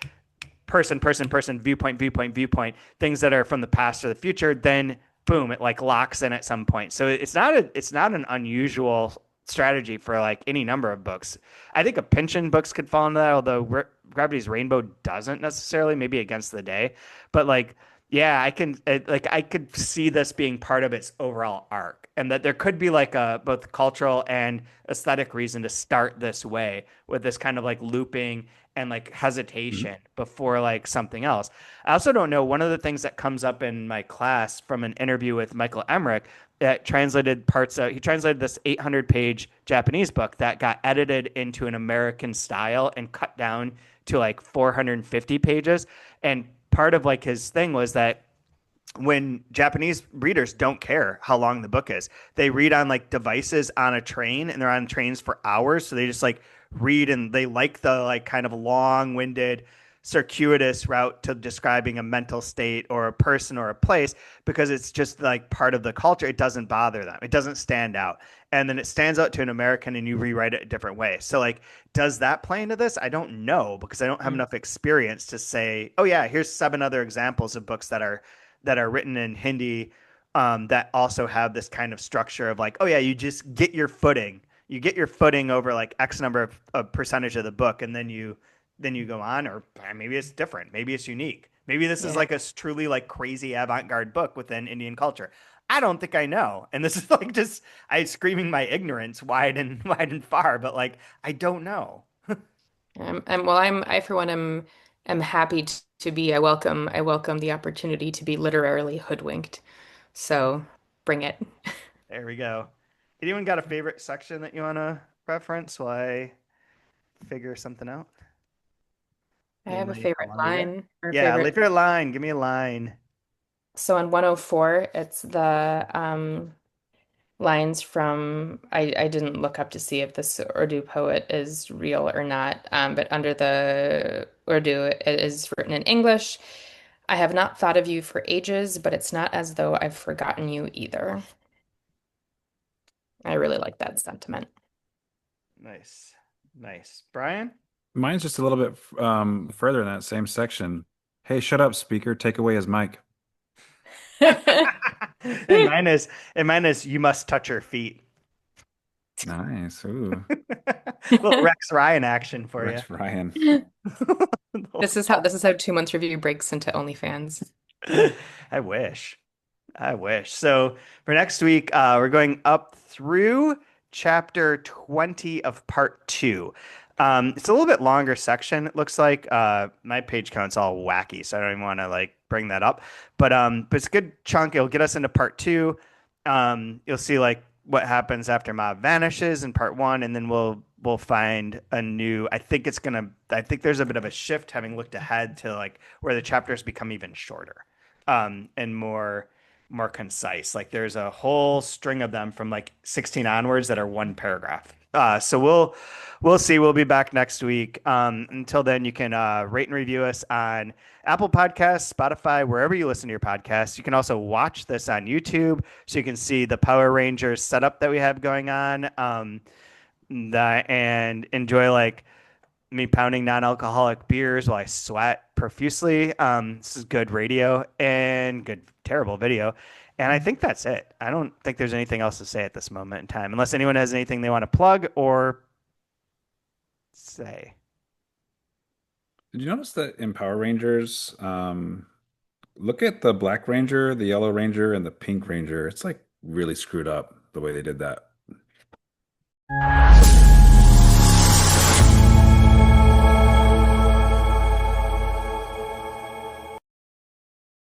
person, viewpoint, things that are from the past or the future, then boom, it like locks in at some point. So it's not an unusual strategy for like any number of books. I think a Pynchon books could fall into that, although Gravity's Rainbow doesn't necessarily, maybe Against the Day. But like, yeah, I could see this being part of its overall arc, and that there could be like a both cultural and aesthetic reason to start this way with this kind of like looping and like Mhm. hesitation before like something else. I also don't know. One of the things that comes up in my class from an interview with Michael Emmerich that translated parts of, he translated this 800 page Japanese book that got edited into an American style and cut down to like 450 pages. And part of like his thing was that when Japanese readers don't care how long the book is. They read on like devices on a train, and they're on trains for hours. So they just like read, and they like the like kind of long winded, circuitous route to describing a mental state or a person or a place because it's just like part of the culture. It doesn't bother them. It doesn't stand out. And then it stands out to an American and you rewrite it a different way. So like, does that play into this? I don't know because I don't have enough experience to say, oh yeah, here's 7 other examples of books that are written in Hindi that also have this kind of structure of like, oh yeah, you just get your footing you get your footing over like X number of percentage of the book, and then you go on, or maybe it's different, maybe it's unique, maybe this is Yeah. like a truly like crazy avant-garde book within Indian culture. I don't think I know, and this is like just I screaming my ignorance wide and wide and far, but like I don't know. I for one am happy to be. I welcome the opportunity to be literarily hoodwinked. So bring it. There we go. Anyone got a favorite section that you want to reference while I figure something out? I Getting have a ready for favorite laundry day. line or Yeah, favorite. leave your line. Give me a line. So in 104, it's the lines from I didn't look up to see if this Urdu poet is real or not, but under the Urdu, it is written in English. I have not thought of you for ages, but it's not as though I've forgotten you either. I really like that sentiment. Nice. Nice. Brian? Mine's just a little bit further in that same section. Hey, shut up, speaker. Take away his mic. and mine is and mine is you must touch her feet. Nice. Ooh, Little Rex Ryan action for you. Rex Ryan. This is how 2 months review breaks into OnlyFans. I wish. I wish. So for next week, we're going up through chapter 20 of part two. It's a little bit longer section. It looks like my page count's all wacky, so I don't even want to like bring that up. But it's a good chunk. It'll get us into part two. You'll see like what happens after Mob vanishes in part one, and then we'll find a new. I think it's gonna. I think there's a bit of a shift having looked ahead to like where the chapters become even shorter, and more concise. Like there's a whole string of them from like 16 onwards that are one paragraph. So we'll see. We'll be back next week. Until then, you can rate and review us on Apple Podcasts, Spotify, wherever you listen to your podcasts. You can also watch this on YouTube, so you can see the Power Rangers setup that we have going on, and enjoy like me pounding non-alcoholic beers while I sweat profusely. This is good radio and good, terrible video. And I think that's it. I don't think there's anything else to say at this moment in time, unless anyone has anything they want to plug or say. Did you notice that in Power Rangers, look at the Black Ranger, the Yellow Ranger, and the Pink Ranger. It's like really screwed up the way they did that.